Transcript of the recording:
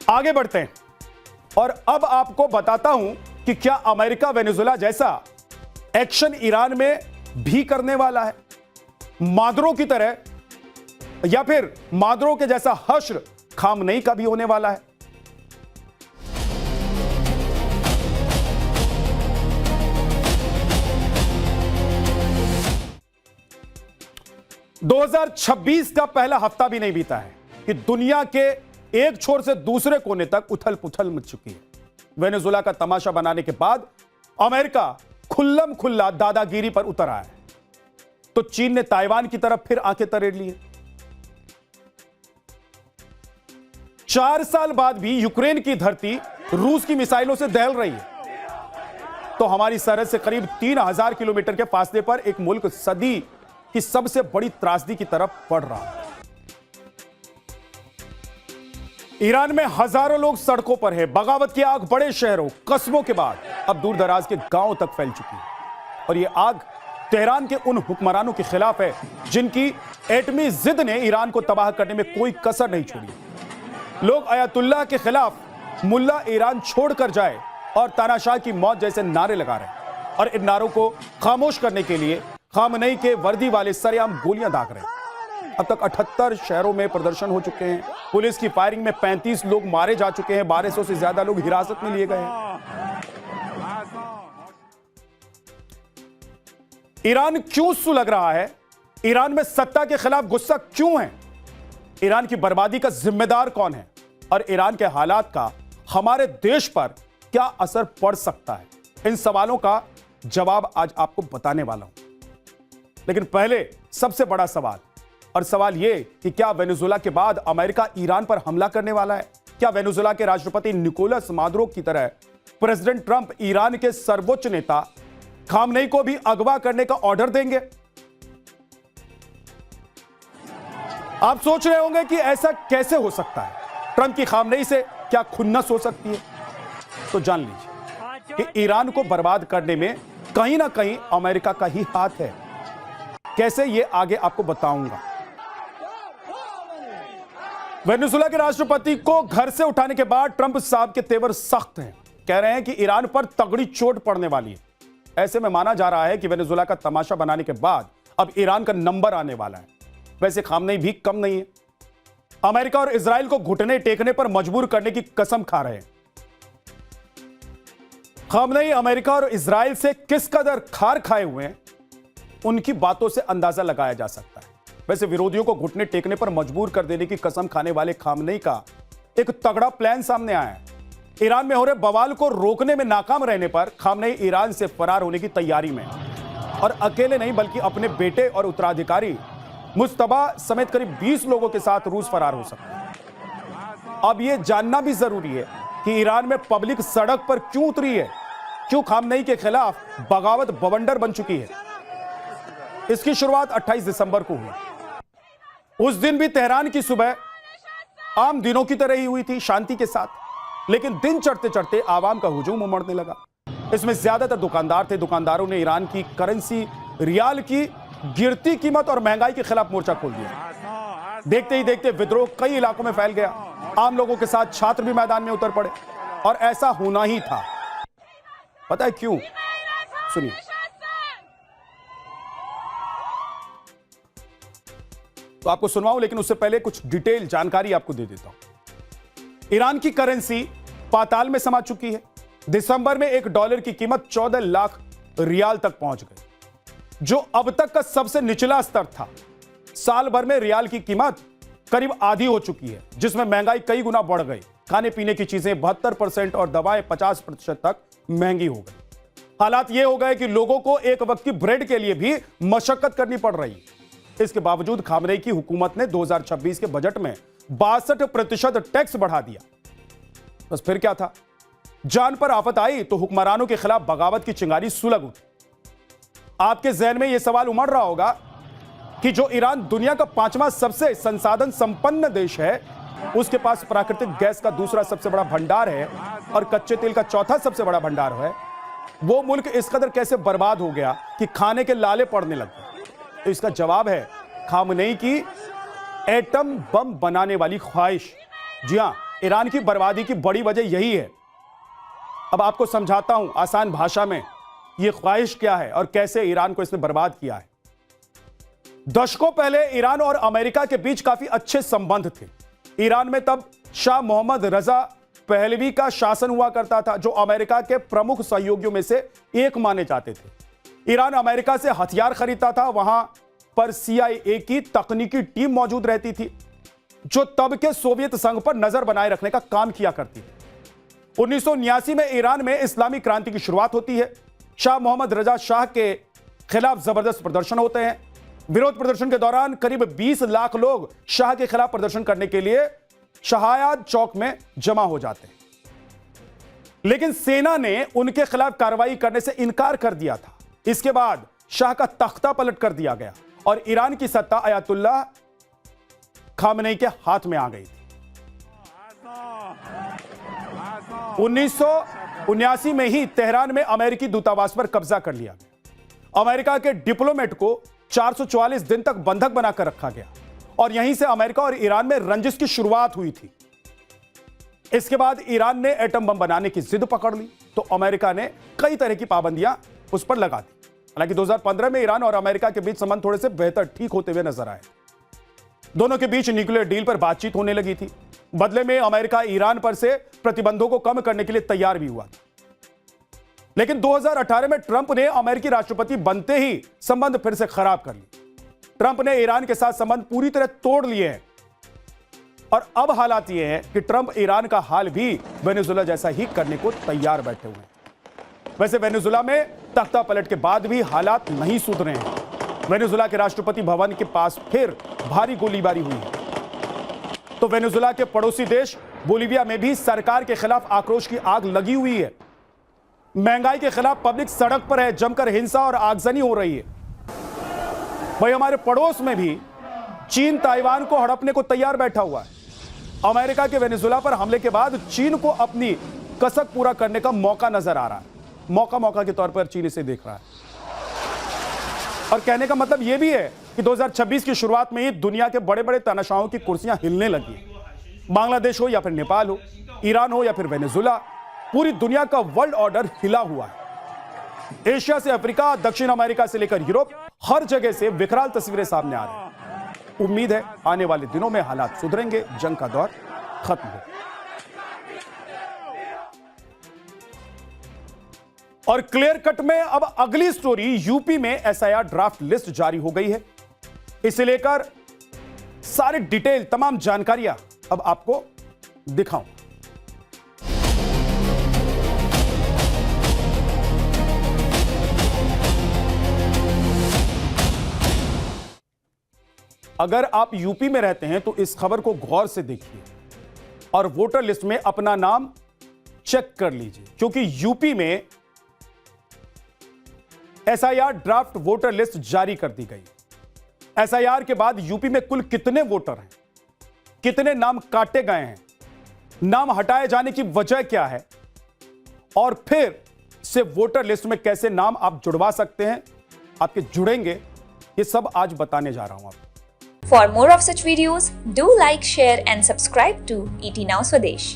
आगे बढ़ते हैं और अब आपको बताता हूं कि क्या अमेरिका वेनेजुएला जैसा एक्शन ईरान में भी करने वाला है, मादरो की तरह, या फिर मादरो के जैसा हश्र खामनेई का भी होने वाला है। दो 2026 का पहला हफ्ता भी नहीं बीता है कि दुनिया के एक छोर से दूसरे कोने तक उथल पुथल मच चुकी है। वेनेजुएला का तमाशा बनाने के बाद अमेरिका खुल्लम खुल्ला दादागिरी पर उतर आया है, तो चीन ने ताइवान की तरफ फिर आंखें तरेड़ ली है। 4 साल बाद भी यूक्रेन की धरती रूस की मिसाइलों से दहल रही है, तो हमारी सरहद से करीब 3000 किलोमीटर के फासले पर एक मुल्क सदी की सबसे बड़ी त्रासदी की तरफ बढ़ रहा है। ईरान में हजारों लोग सड़कों पर हैं। बगावत की आग बड़े शहरों, कस्बों के बाद अब दूर दराज के गांवों तक फैल चुकी है, और यह आग तेहरान के उन हुक्मरानों के खिलाफ है जिनकी एटमी जिद ने ईरान को तबाह करने में कोई कसर नहीं छोड़ी। लोग अयातुल्लाह के खिलाफ मुल्ला ईरान छोड़कर जाए और तानाशाह की मौत जैसे नारे लगा रहे हैं, और इन नारों को खामोश करने के लिए खामनेई के वर्दी वाले सरेआम गोलियां दाग रहे हैं। अब तक 78 शहरों में प्रदर्शन हो चुके हैं। पुलिस की फायरिंग में 35 लोग मारे जा चुके हैं। 1200 से ज्यादा लोग हिरासत में लिए गए हैं। ईरान क्यों सुलग रहा है? ईरान में सत्ता के खिलाफ गुस्सा क्यों है? ईरान की बर्बादी का जिम्मेदार कौन है? और ईरान के हालात का हमारे देश पर क्या असर पड़ सकता है? इन सवालों का जवाब आज आपको बताने वाला हूं। लेकिन पहले सबसे बड़ा सवाल, और सवाल यह कि क्या वेनेजुएला के बाद अमेरिका ईरान पर हमला करने वाला है? क्या वेनेजुएला के राष्ट्रपति निकोलस मादुरो की तरह प्रेसिडेंट ट्रंप ईरान के सर्वोच्च नेता खामनेई को भी अगवा करने का ऑर्डर देंगे? आप सोच रहे होंगे कि ऐसा कैसे हो सकता है? ट्रंप की खामनेई से क्या खुन्नस हो सकती है? तो जान लीजिए कि ईरान को बर्बाद करने में कहीं ना कहीं अमेरिका का ही हाथ है। कैसे, ये आगे आपको बताऊंगा। वेनेजुएला के राष्ट्रपति को घर से उठाने के बाद ट्रंप साहब के तेवर सख्त हैं। कह रहे हैं कि ईरान पर तगड़ी चोट पड़ने वाली है। ऐसे में माना जा रहा है कि वेनेजुएला का तमाशा बनाने के बाद अब ईरान का नंबर आने वाला है। वैसे खामनेई भी कम नहीं है। अमेरिका और इजराइल को घुटने टेकने पर मजबूर करने की कसम खा रहे हैं। खामनेई अमेरिका और इजराइल से किस कदर खार खाए हुए हैं, उनकी बातों से अंदाजा लगाया जा सकता है। वैसे विरोधियों को घुटने टेकने पर मजबूर कर देने की कसम खाने वाले खामनेई का एक तगड़ा प्लान सामने आया है। ईरान में हो रहे बवाल को रोकने में नाकाम रहने पर खामनेई ईरान से फरार होने की तैयारी में है, और अकेले नहीं बल्कि अपने बेटे और उत्तराधिकारी मुस्तबा समेत करीब 20 लोगों के साथ रूस फरार हो सकता है। अब यह जानना भी जरूरी है कि ईरान में पब्लिक सड़क पर क्यों उतरी है, क्यों खामनेई के खिलाफ बगावत बवंडर बन चुकी है। इसकी शुरुआत 28 दिसंबर को हुई। उस दिन भी तेहरान की सुबह आम दिनों की तरह ही हुई थी, शांति के साथ। लेकिन दिन चढ़ते चढ़ते आवाम का हुजूम उमड़ने लगा। इसमें ज्यादातर दुकानदार थे। दुकानदारों ने ईरान की करेंसी रियाल की गिरती कीमत और महंगाई के खिलाफ मोर्चा खोल दिया। देखते ही देखते विद्रोह कई इलाकों में फैल गया। आम लोगों के साथ छात्र भी मैदान में उतर पड़े, और ऐसा होना ही था। पता है क्यों? सुनिए। तो आपको सुनवाऊं, लेकिन उससे पहले कुछ डिटेल जानकारी आपको दे देता हूं। ईरान की करेंसी पाताल में समा चुकी है। दिसंबर में $1 की कीमत 14 लाख रियाल तक पहुंच गई, जो अब तक का सबसे निचला स्तर था। साल भर में रियाल की कीमत करीब आधी हो चुकी है, जिसमें महंगाई कई गुना बढ़ गई। खाने पीने की चीजें 72% और दवाएं 50% तक महंगी हो गई। हालात ये हो गए कि लोगों को एक वक्त की ब्रेड के लिए भी मशक्कत करनी पड़ रही है। इसके बावजूद खामनेई की हुकूमत ने 2026 के बजट में 62% टैक्स बढ़ा दिया। बस फिर क्या था? जान पर आफत आई तो हुक्मरानों के खिलाफ बगावत की चिंगारी सुलग उठी। आपके जहन में यह सवाल उमड़ रहा होगा कि जो ईरान दुनिया का 5वां सबसे संसाधन संपन्न देश है, उसके पास प्राकृतिक गैस का दूसरा सबसे बड़ा भंडार है और कच्चे तेल का चौथा सबसे बड़ा भंडार है, वो मुल्क इस कदर कैसे बर्बाद हो गया कि खाने के लाले पड़ने लग गए? तो इसका जवाब है खामनेई की एटम बम बनाने वाली ख्वाहिश। जी हां, ईरान की बर्बादी की बड़ी वजह यही है। अब आपको समझाता हूं आसान भाषा में यह ख्वाहिश क्या है और कैसे ईरान को इसने बर्बाद किया है। दशकों पहले ईरान और अमेरिका के बीच काफी अच्छे संबंध थे। ईरान में तब शाह मोहम्मद रजा पहलवी का शासन हुआ करता था, जो अमेरिका के प्रमुख सहयोगियों में से एक माने जाते थे। ईरान अमेरिका से हथियार खरीदता था। वहां पर CIA की तकनीकी टीम मौजूद रहती थी, जो तब के सोवियत संघ पर नजर बनाए रखने का काम किया करती थी। 1979 में ईरान में इस्लामी क्रांति की शुरुआत होती है। शाह मोहम्मद रजा शाह के खिलाफ जबरदस्त प्रदर्शन होते हैं। विरोध प्रदर्शन के दौरान करीब 20 लाख लोग शाह के खिलाफ प्रदर्शन करने के लिए शहायाद चौक में जमा हो जाते हैं, लेकिन सेना ने उनके खिलाफ कार्रवाई करने से इनकार कर दिया था। इसके बाद शाह का तख्ता पलट कर दिया गया और ईरान की सत्ता अयातुल्लाह खामनेई के हाथ में आ गई थी। 1979 में ही तेहरान में अमेरिकी दूतावास पर कब्जा कर लिया गया। अमेरिका के डिप्लोमेट को 444 दिन तक बंधक बनाकर रखा गया और यहीं से अमेरिका और ईरान में रंजिश की शुरुआत हुई थी। इसके बाद ईरान ने एटम बम बनाने की जिद पकड़ ली, तो अमेरिका ने कई तरह की पाबंदियां उस पर लगा दी। हालांकि 2015 में ईरान और अमेरिका के बीच संबंध थोड़े से बेहतर ठीक होते हुए नजर आए। दोनों के बीच न्यूक्लियर डील पर बातचीत होने लगी थी। बदले में अमेरिका ईरान पर से प्रतिबंधों को कम करने के लिए तैयार भी हुआ था। लेकिन 2018 में ट्रंप ने अमेरिकी राष्ट्रपति बनते ही संबंध फिर से खराब कर लिए। ट्रंप ने ईरान के साथ संबंध पूरी तरह तोड़ लिए हैं और अब हालात यह है कि ट्रंप ईरान का हाल भी वेनेजुएला जैसा ही करने को तैयार बैठे हुए हैं। वैसे वेनेजुएला में तख्ता पलट के बाद भी हालात नहीं सुधरे हैं। वेनेजुएला के राष्ट्रपति भवन के पास फिर भारी गोलीबारी हुई है। तो वेनेजुएला के पड़ोसी देश बोलीविया में भी सरकार के खिलाफ आक्रोश की आग लगी हुई है। महंगाई के खिलाफ पब्लिक सड़क पर है, जमकर हिंसा और आगजनी हो रही है। भाई हमारे पड़ोस में भी चीन ताइवान को हड़पने को तैयार बैठा हुआ है। अमेरिका के वेनेजुएला पर हमले के बाद चीन को अपनी कसक पूरा करने का मौका नजर आ रहा है। मौका के तौर पर चीन इसे देख रहा है और कहने का मतलब यह भी है कि 2026 की शुरुआत में ही दुनिया के बड़े बड़े तानाशाहों की कुर्सियां हिलने लगी। बांग्लादेश हो या फिर नेपाल हो, ईरान हो या फिर वेनेजुएला, पूरी दुनिया का वर्ल्ड ऑर्डर हिला हुआ है। एशिया से अफ्रीका, दक्षिण अमेरिका से लेकर यूरोप, हर जगह से विकराल तस्वीरें सामने आ रही हैं। उम्मीद है आने वाले दिनों में हालात सुधरेंगे, जंग का दौर खत्म हो। और क्लियर कट में अब अगली स्टोरी, यूपी में SIR ड्राफ्ट लिस्ट जारी हो गई है। इसे लेकर सारी डिटेल, तमाम जानकारियां अब आपको दिखाऊं। अगर आप यूपी में रहते हैं तो इस खबर को गौर से देखिए और वोटर लिस्ट में अपना नाम चेक कर लीजिए, क्योंकि यूपी में SIR ड्राफ्ट वोटर लिस्ट जारी कर दी गई। SIR के बाद यूपी में कुल कितने वोटर हैं, कितने नाम काटे गए हैं, नाम हटाए जाने की वजह क्या है और फिर से वोटर लिस्ट में कैसे नाम आप जुड़वा सकते हैं, आपके जुड़ेंगे, ये सब आज बताने जा रहा हूं आपको। For more of such videos, do like, share and subscribe to ET Now Swadesh.